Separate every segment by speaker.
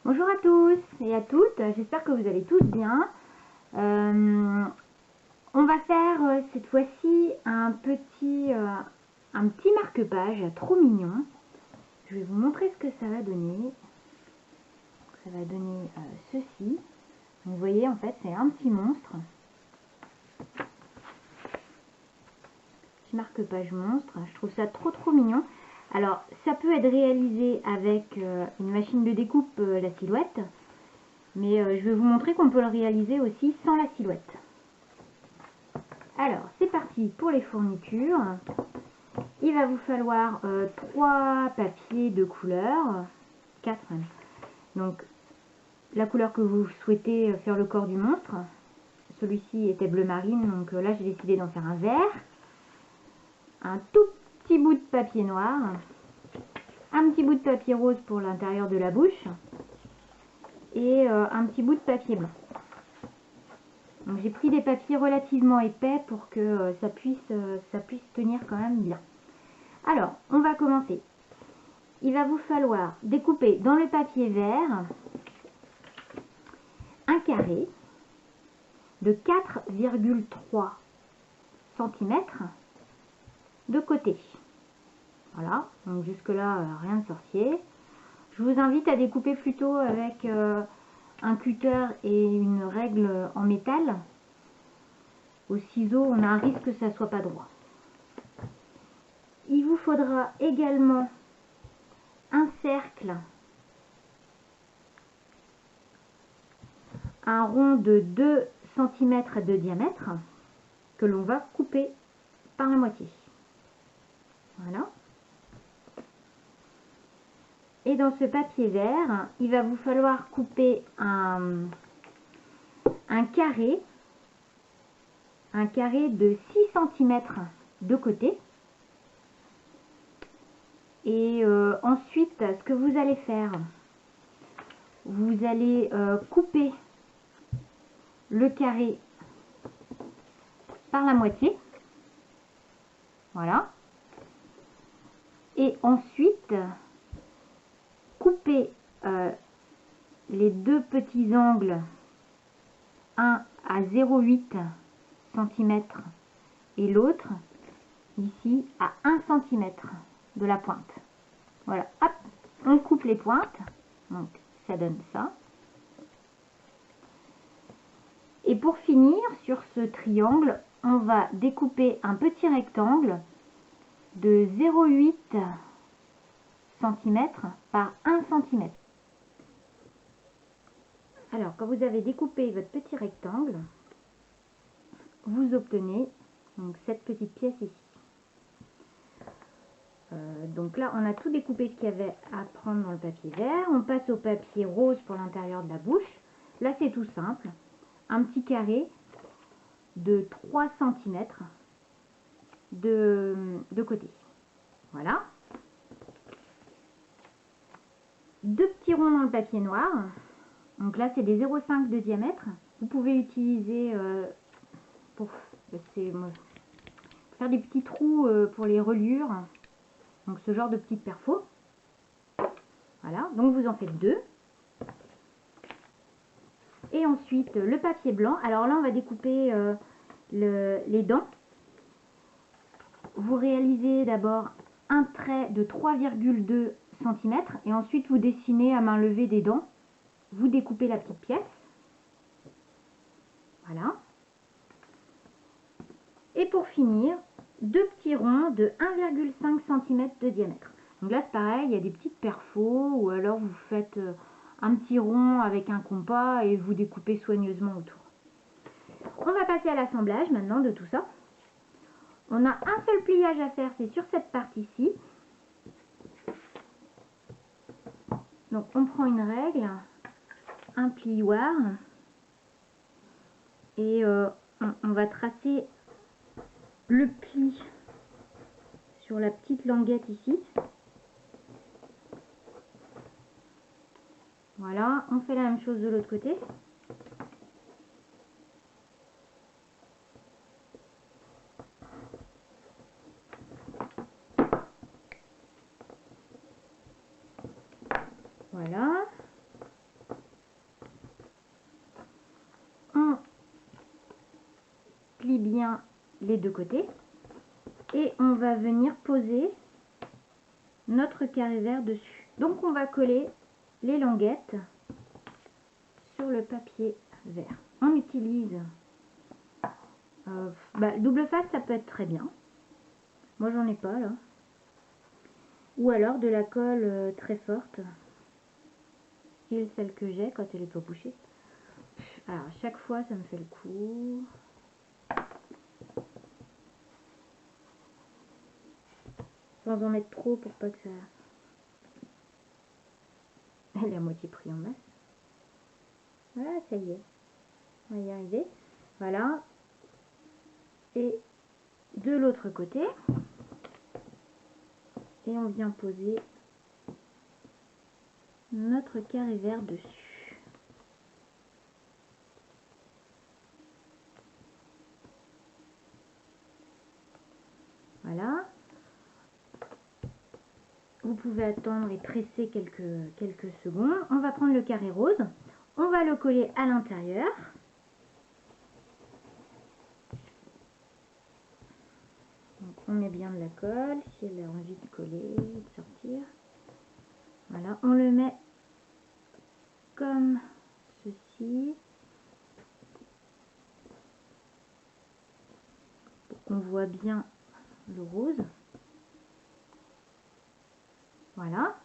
Speaker 1: Bonjour à tous et à toutes, j'espère que vous allez tous bien. On va faire cette fois-ci un petit marque-page trop mignon. Je vais vous montrer ce que ça va donner. Ça va donner ceci. Donc, vous voyez, en fait, c'est un petit monstre. Petit marque-page monstre. Je trouve ça trop mignon. Alors, ça peut être réalisé avec une machine de découpe, la silhouette. Mais je vais vous montrer qu'on peut le réaliser aussi sans la silhouette. Alors, c'est parti pour les fournitures. Il va vous falloir 3 papiers de couleur, 4 même. Donc, la couleur que vous souhaitez faire le corps du monstre. Celui-ci était bleu marine, donc là j'ai décidé d'en faire un vert. Un tout petit bout de papier noir. Un petit bout de papier rose pour l'intérieur de la bouche. Et un petit bout de papier blanc. Donc j'ai pris des papiers relativement épais pour que ça puisse tenir quand même bien. Alors, on va commencer. Il va vous falloir découper dans le papier vert un carré de 4,3 cm de côté. Voilà, donc jusque là rien de sorcier. Je vous invite à découper plutôt avec un cutter et une règle en métal. Au ciseau, on a un risque que ça ne soit pas droit. Il vous faudra également un cercle, un rond de 2 cm de diamètre que l'on va couper par la moitié. Voilà. Et dans ce papier vert, il va vous falloir couper un carré de 6 cm de côté. Et ensuite, ce que vous allez faire, vous allez couper le carré par la moitié. Voilà. Et ensuite, couper les deux petits angles, un à 0,8 cm et l'autre ici à 1 cm de la pointe. Voilà, hop, on coupe les pointes, donc ça donne ça. Et pour finir, sur ce triangle, on va découper un petit rectangle de 0,8 cm par 1 cm. Alors, quand vous avez découpé votre petit rectangle, vous obtenez donc cette petite pièce ici. Donc là, on a tout découpé ce qu'il y avait à prendre dans le papier vert. On passe au papier rose pour l'intérieur de la bouche. Là, c'est tout simple. Un petit carré de 3 cm de côté. Voilà. 2 petits ronds dans le papier noir. Donc là, c'est des 0,5 de diamètre. Vous pouvez utiliser pour faire des petits trous pour les reliures. Donc ce genre de petites perfos. Voilà, donc vous en faites 2. Et ensuite le papier blanc. Alors là on va découper les dents. Vous réalisez d'abord un trait de 3,2 cm et ensuite vous dessinez à main levée des dents. Vous découpez la petite pièce. Voilà. Et pour finir, 2 petits ronds de 1,5 cm de diamètre. Donc là c'est pareil, il y a des petites perfos ou alors vous faites un petit rond avec un compas et vous découpez soigneusement autour. On va passer à l'assemblage maintenant de tout ça. On a un seul pliage à faire, c'est sur cette partie-ci. Donc on prend une règle, un plioir et on va tracer le pli sur la petite languette ici. Voilà, on fait la même chose de l'autre côté. Voilà. relie bien les deux côtés. Et on va venir poser notre carré vert dessus. Donc on va coller les languettes sur le papier vert. On utilise double face, ça peut être très bien. Moi j'en ai pas là. Ou alors de la colle très forte. Et celle que j'ai quand elle est pas bouchée. Alors chaque fois ça me fait le coup. Sans en mettre trop pour pas que ça... Elle est à moitié pris en masse. Voilà, ça y est. On va y arriver. Voilà. Et de l'autre côté. Et on vient poser notre carré vert dessus. Voilà. Vous pouvez attendre et presser quelques secondes. On va prendre le carré rose. On va le coller à l'intérieur. Donc on met bien de la colle, si elle a envie de coller, de sortir. Voilà, on le met comme ceci. Pour qu'on voit bien le rose. Voilà.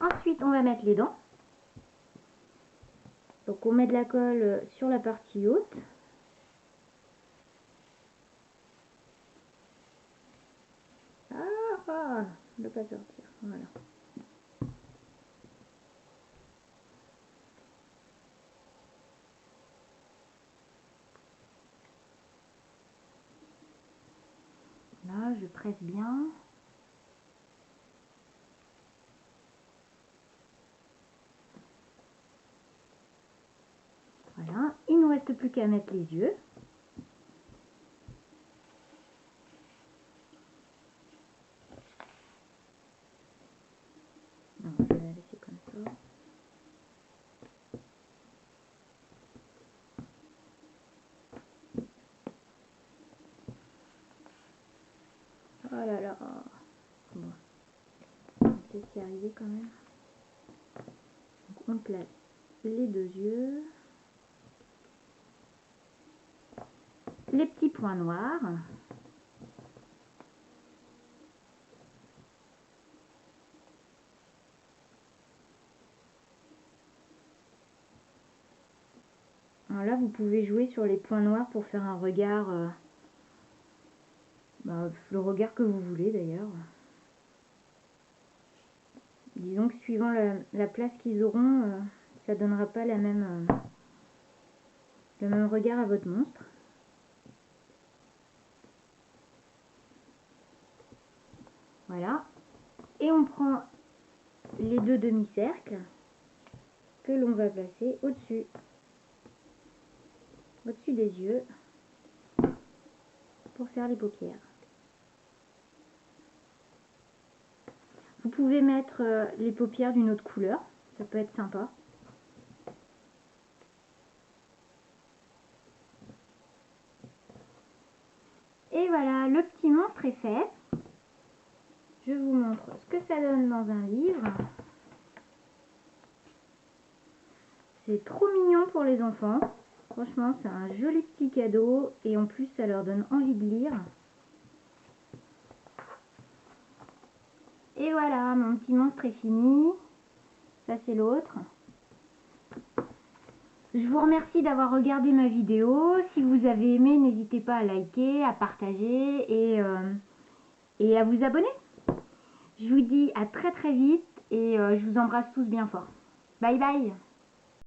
Speaker 1: Ensuite, on va mettre les dents. Donc on met de la colle sur la partie haute. Ne pas sortir. Voilà. Là, je presse bien. Voilà. Il ne nous reste plus qu'à mettre les yeux. Non, je vais la laisser comme ça. Oh là là. Bon. On va essayer d'y arriver quand même. Donc on place les deux yeux. Les petits points noirs. Alors là, vous pouvez jouer sur les points noirs pour faire un regard, le regard que vous voulez d'ailleurs. Disons que suivant la place qu'ils auront, ça donnera pas le même regard à votre monstre. Voilà. Et on prend les deux demi-cercles que l'on va placer au-dessus des yeux pour faire les paupières. Vous pouvez mettre les paupières d'une autre couleur, ça peut être sympa. Et voilà, le petit monstre est fait. Je vous montre ce que ça donne dans un livre. C'est trop mignon pour les enfants. Franchement, c'est un joli petit cadeau et en plus, ça leur donne envie de lire. Et voilà, mon petit monstre est fini. Ça, c'est l'autre. Je vous remercie d'avoir regardé ma vidéo. Si vous avez aimé, n'hésitez pas à liker, à partager et à vous abonner. Je vous dis à très très vite et je vous embrasse tous bien fort. Bye bye.